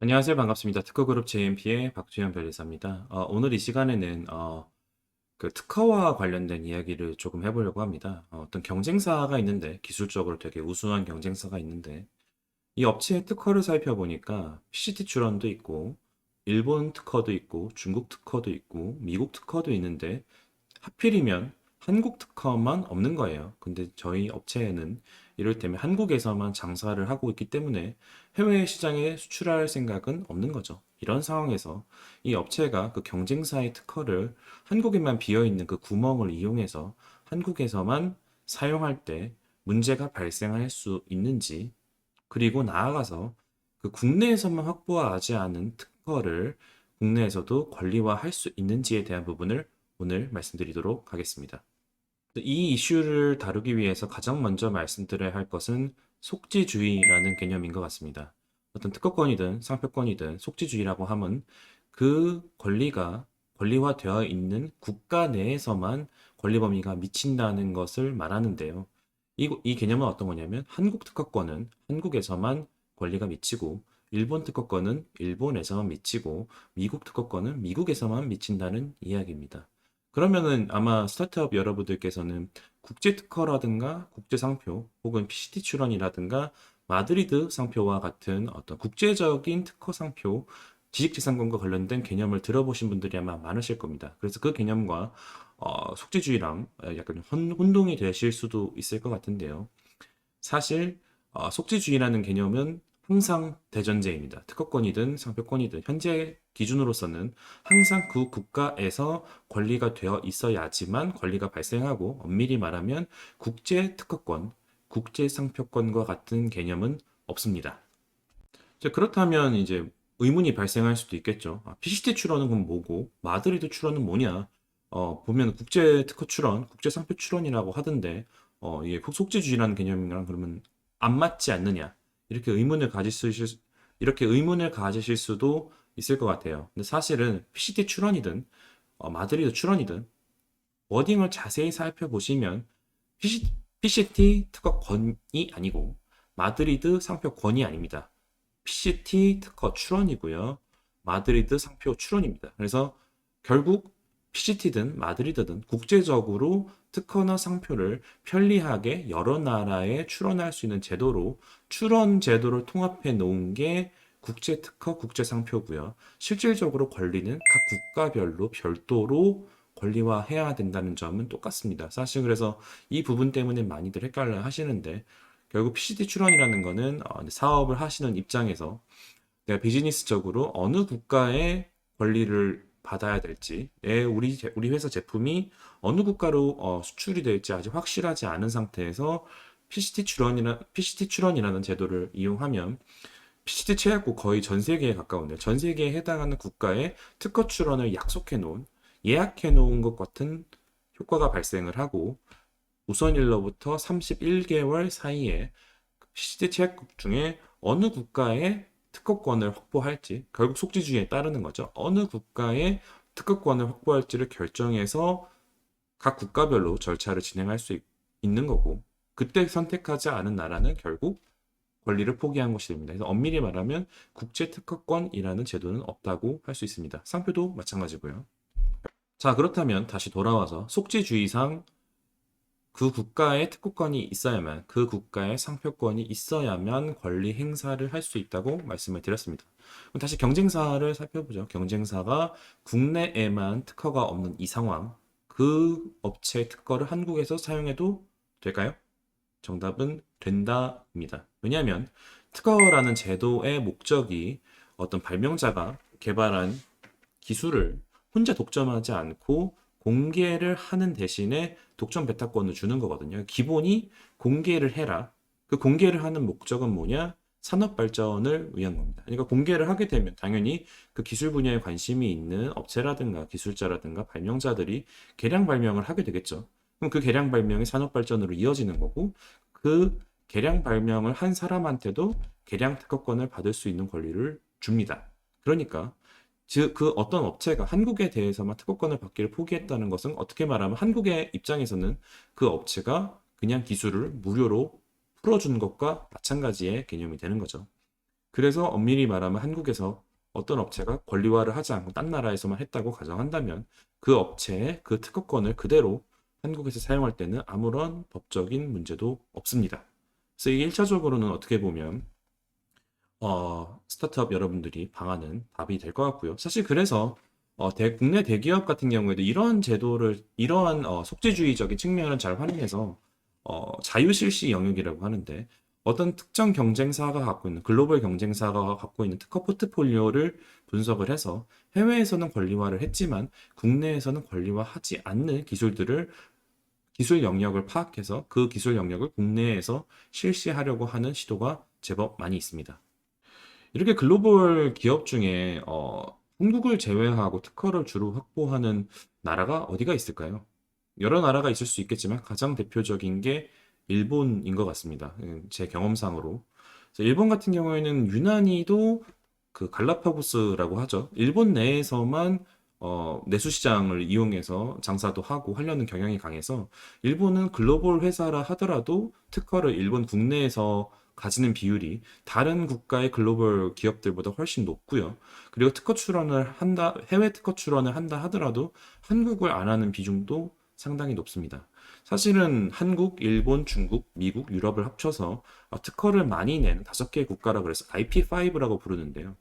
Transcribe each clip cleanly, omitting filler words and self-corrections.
안녕하세요. 반갑습니다. 특허그룹 JMP의 박주현 변리사입니다. 오늘 이 시간에는 그 특허와 관련된 이야기를 조금 해보려고 합니다. 어떤 경쟁사가 있는데, 기술적으로 되게 우수한 경쟁사가 있는데, 이 업체의 특허를 살펴보니까 PCT 출원도 있고, 일본 특허도 있고, 중국 특허도 있고, 미국 특허도 있는데, 하필이면 한국 특허만 없는 거예요. 근데 저희 업체에는 이럴 때면 한국에서만 장사를 하고 있기 때문에 해외 시장에 수출할 생각은 없는 거죠. 이런 상황에서 이 업체가 그 경쟁사의 특허를 한국에만 비어 있는 그 구멍을 이용해서 한국에서만 사용할 때 문제가 발생할 수 있는지, 그리고 나아가서 그 국내에서만 확보하지 않은 특허를 국내에서도 권리화할 수 있는지에 대한 부분을 오늘 말씀드리도록 하겠습니다. 이 이슈를 다루기 위해서 가장 먼저 말씀드려야 할 것은 속지주의라는 개념인 것 같습니다. 어떤 특허권이든 상표권이든 속지주의라고 하면 그 권리가 권리화되어 있는 국가 내에서만 권리 범위가 미친다는 것을 말하는데요. 이 개념은 어떤 거냐면 한국 특허권은 한국에서만 권리가 미치고 일본 특허권은 일본에서만 미치고 미국 특허권은 미국에서만 미친다는 이야기입니다. 그러면은 아마 스타트업 여러분들께서는 국제 특허라든가 국제 상표 혹은 PCT 출원이라든가 마드리드 상표와 같은 어떤 국제적인 특허 상표 지식재산권과 관련된 개념을 들어보신 분들이 아마 많으실 겁니다. 그래서 그 개념과 속지주의랑 약간 혼동이 되실 수도 있을 것 같은데요. 사실 속지주의라는 개념은 항상 대전제입니다. 특허권이든 상표권이든 현재 기준으로서는 항상 그 국가에서 권리가 되어 있어야지만 권리가 발생하고, 엄밀히 말하면 국제 특허권, 국제 상표권과 같은 개념은 없습니다. 그렇다면 이제 의문이 발생할 수도 있겠죠. PCT 출원은 그럼 뭐고, 마드리드 출원은 뭐냐? 보면 국제 특허 출원, 국제 상표 출원이라고 하던데, 이게 속지주의라는 개념이랑 그러면 안 맞지 않느냐? 이렇게 이렇게 의문을 가지실 수도 있을 것 같아요. 근데 사실은 PCT 출원이든, 마드리드 출원이든, 워딩을 자세히 살펴보시면 PCT 특허권이 아니고, 마드리드 상표권이 아닙니다. PCT 특허 출원이고요. 마드리드 상표 출원입니다. 그래서 결국 PCT든 마드리드든 국제적으로 특허나 상표를 편리하게 여러 나라에 출원할 수 있는 제도로 출원 제도를 통합해 놓은 게 국제 특허, 국제 상표고요. 실질적으로 권리는 각 국가별로 별도로 권리화해야 된다는 점은 똑같습니다. 사실 그래서 이 부분 때문에 많이들 헷갈려 하시는데, 결국 PCT 출원이라는 거는 사업을 하시는 입장에서 내가 비즈니스적으로 어느 국가의 권리를 받아야 될지, 우리 회사 제품이 어느 국가로 수출이 될지 아직 확실하지 않은 상태에서 PCT 출원이라는 제도를 이용하면 PCT 채약국 거의 전 세계에 가까운데, 전 세계에 해당하는 국가의 특허 출원을 예약해 놓은 것 같은 효과가 발생을 하고, 우선일로부터 31개월 사이에 PCT 채약국 중에 어느 국가의 특허권을 확보할지, 결국 속지주의에 따르는 거죠. 어느 국가의 특허권을 확보할지를 결정해서 각 국가별로 절차를 진행할 수 있는 거고, 그때 선택하지 않은 나라는 결국 권리를 포기한 것이 됩니다. 그래서 엄밀히 말하면 국제 특허권이라는 제도는 없다고 할 수 있습니다. 상표도 마찬가지고요. 자, 그렇다면 다시 돌아와서 속지주의상 그 국가의 특허권이 있어야만, 그 국가의 상표권이 있어야만 권리 행사를 할 수 있다고 말씀을 드렸습니다. 그럼 다시 경쟁사를 살펴보죠. 경쟁사가 국내에만 특허가 없는 이 상황, 그 업체의 특허를 한국에서 사용해도 될까요? 정답은 된다입니다. 왜냐하면 특허라는 제도의 목적이 어떤 발명자가 개발한 기술을 혼자 독점하지 않고 공개를 하는 대신에 독점 배타권을 주는 거거든요. 기본이 공개를 해라. 그 공개를 하는 목적은 뭐냐? 산업 발전을 위한 겁니다. 그러니까 공개를 하게 되면 당연히 그 기술 분야에 관심이 있는 업체라든가 기술자라든가 발명자들이 개량 발명을 하게 되겠죠. 그럼 그 개량 발명이 산업 발전으로 이어지는 거고, 그 개량 발명을 한 사람한테도 개량 특허권을 받을 수 있는 권리를 줍니다. 그러니까 즉 그 어떤 업체가 한국에 대해서만 특허권을 받기를 포기했다는 것은 어떻게 말하면 한국의 입장에서는 그 업체가 그냥 기술을 무료로 풀어준 것과 마찬가지의 개념이 되는 거죠. 그래서 엄밀히 말하면 한국에서 어떤 업체가 권리화를 하지 않고 딴 나라에서만 했다고 가정한다면 그 업체의 그 특허권을 그대로 한국에서 사용할 때는 아무런 법적인 문제도 없습니다. 그래서 이게 1차적으로는 어떻게 보면 스타트업 여러분들이 방하는 답이 될 것 같고요. 사실 그래서 국내 대기업 같은 경우에도 이러한 제도를, 이러한 속재주의적인 측면을 잘 활용해서 자유실시 영역이라고 하는데 어떤 특정 경쟁사가 갖고 있는, 글로벌 경쟁사가 갖고 있는 특허 포트폴리오를 분석을 해서 해외에서는 권리화를 했지만 국내에서는 권리화하지 않는 기술들을, 기술 영역을 파악해서 그 기술 영역을 국내에서 실시하려고 하는 시도가 제법 많이 있습니다. 이렇게 글로벌 기업 중에 한국을 제외하고 특허를 주로 확보하는 나라가 어디가 있을까요? 여러 나라가 있을 수 있겠지만 가장 대표적인 게 일본인 것 같습니다. 제 경험상으로. 그래서 일본 같은 경우에는 유난히도 그 갈라파고스라고 하죠. 일본 내에서만 내수 시장을 이용해서 장사도 하고 하려는 경향이 강해서 일본은 글로벌 회사라 하더라도 특허를 일본 국내에서 가지는 비율이 다른 국가의 글로벌 기업들보다 훨씬 높고요. 그리고 특허 출원을 한다, 해외 특허 출원을 한다 하더라도 한국을 안 하는 비중도 상당히 높습니다. 사실은 한국, 일본, 중국, 미국, 유럽을 합쳐서 특허를 많이 낸 5개의 국가라 그래서 IP5라고 부르는데요.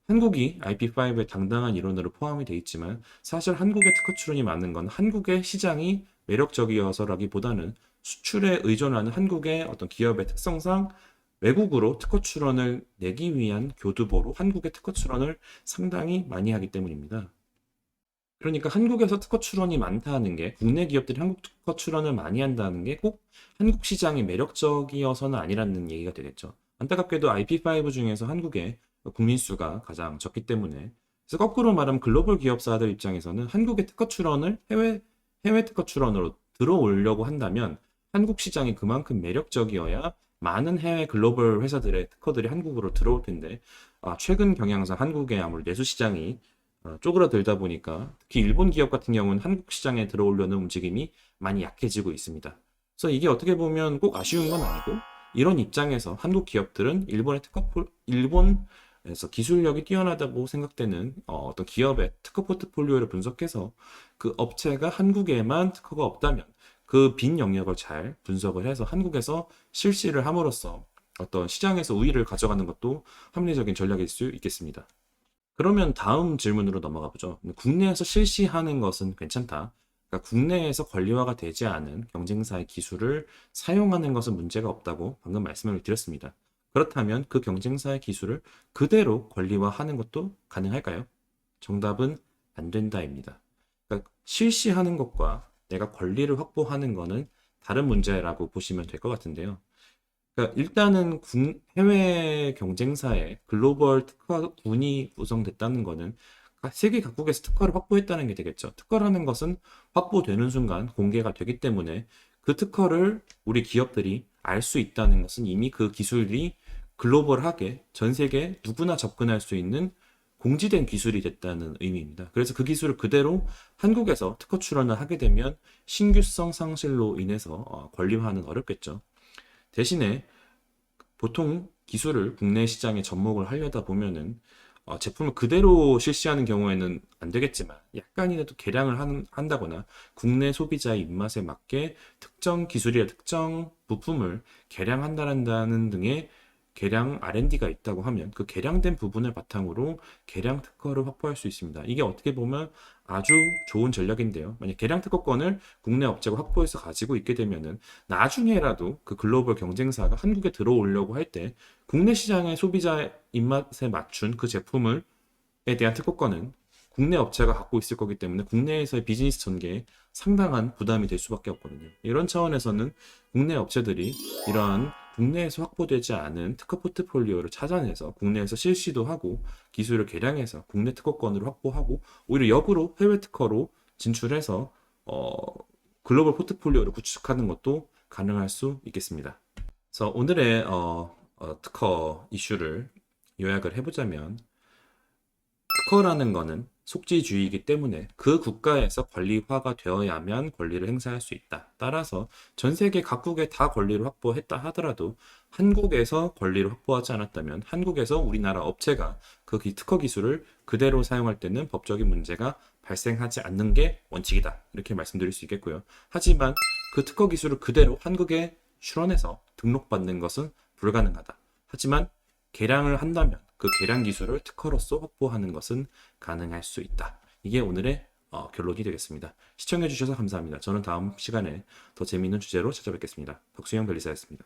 한국이 IP5의 당당한 일원으로 포함이 돼 있지만 사실 한국의 특허 출원이 많은 건 한국의 시장이 매력적이어서라기보다는 수출에 의존하는 한국의 어떤 기업의 특성상 외국으로 특허 출원을 내기 위한 교두보로 한국의 특허 출원을 상당히 많이 하기 때문입니다. 그러니까 한국에서 특허 출원이 많다는 게 국내 기업들이 한국 특허 출원을 많이 한다는 게 꼭 한국 시장이 매력적이어서는 아니라는 얘기가 되겠죠. 안타깝게도 IP5 중에서 한국의 국민 수가 가장 적기 때문에 그래서 거꾸로 말하면 글로벌 기업사들 입장에서는 한국의 특허 출원을 해외 특허 출원으로 들어오려고 한다면 한국 시장이 그만큼 매력적이어야 많은 해외 글로벌 회사들의 특허들이 한국으로 들어올 텐데 최근 경향상 한국의 아무래도 내수 시장이 쪼그라들다 보니까 특히 일본 기업 같은 경우는 한국 시장에 들어오려는 움직임이 많이 약해지고 있습니다. 그래서 이게 어떻게 보면 꼭 아쉬운 건 아니고 이런 입장에서 한국 기업들은 일본에서 기술력이 뛰어나다고 생각되는 어떤 기업의 특허 포트폴리오를 분석해서 그 업체가 한국에만 특허가 없다면 그 빈 영역을 잘 분석을 해서 한국에서 실시를 함으로써 어떤 시장에서 우위를 가져가는 것도 합리적인 전략일 수 있겠습니다. 그러면 다음 질문으로 넘어가 보죠. 국내에서 실시하는 것은 괜찮다. 그러니까 국내에서 권리화가 되지 않은 경쟁사의 기술을 사용하는 것은 문제가 없다고 방금 말씀을 드렸습니다. 그렇다면 그 경쟁사의 기술을 그대로 권리화하는 것도 가능할까요? 정답은 안 된다입니다. 그러니까 실시하는 것과 내가 권리를 확보하는 것은 다른 문제라고 보시면 될 것 같은데요. 그러니까 일단은 해외 경쟁사의 글로벌 특화군이 구성됐다는 거는 세계 각국에서 특허를 확보했다는 게 되겠죠. 특허라는 것은 확보되는 순간 공개가 되기 때문에 그 특허를 우리 기업들이 알 수 있다는 것은 이미 그 기술이 글로벌하게 전 세계 누구나 접근할 수 있는 공지된 기술이 됐다는 의미입니다. 그래서 그 기술을 그대로 한국에서 특허 출원을 하게 되면 신규성 상실로 인해서 권리화는 어렵겠죠. 대신에 보통 기술을 국내 시장에 접목을 하려다 보면은 제품을 그대로 실시하는 경우에는 안 되겠지만 약간이라도 개량을 한다거나 국내 소비자의 입맛에 맞게 특정 기술이나 특정 부품을 개량한다는 등의 개량 R&D가 있다고 하면 그 개량된 부분을 바탕으로 개량 특허를 확보할 수 있습니다. 이게 어떻게 보면 아주 좋은 전략인데요. 만약 개량 특허권을 국내 업체가 확보해서 가지고 있게 되면은 나중에라도 그 글로벌 경쟁사가 한국에 들어오려고 할 때 국내 시장의 소비자 입맛에 맞춘 그 제품을 에 대한 특허권은 국내 업체가 갖고 있을 거기 때문에 국내에서의 비즈니스 전개에 상당한 부담이 될 수밖에 없거든요. 이런 차원에서는 국내 업체들이 이러한 국내에서 확보되지 않은 특허 포트폴리오를 찾아내서 국내에서 실시도 하고 기술을 개량해서 국내 특허권으로 확보하고 오히려 역으로 해외 특허로 진출해서 글로벌 포트폴리오를 구축하는 것도 가능할 수 있겠습니다. 그래서 오늘의 특허 이슈를 요약을 해보자면 특허라는 거는 속지주의이기 때문에 그 국가에서 권리화가 되어야만 권리를 행사할 수 있다. 따라서 전 세계 각국에 다 권리를 확보했다 하더라도 한국에서 권리를 확보하지 않았다면 한국에서 우리나라 업체가 그 특허 기술을 그대로 사용할 때는 법적인 문제가 발생하지 않는 게 원칙이다. 이렇게 말씀드릴 수 있겠고요. 하지만 그 특허 기술을 그대로 한국에 실현해서 등록받는 것은 불가능하다. 하지만 개량을 한다면 그 개량 기술을 특허로서 확보하는 것은 가능할 수 있다. 이게 오늘의 결론이 되겠습니다. 시청해주셔서 감사합니다. 저는 다음 시간에 더 재미있는 주제로 찾아뵙겠습니다. 박수영 변리사였습니다.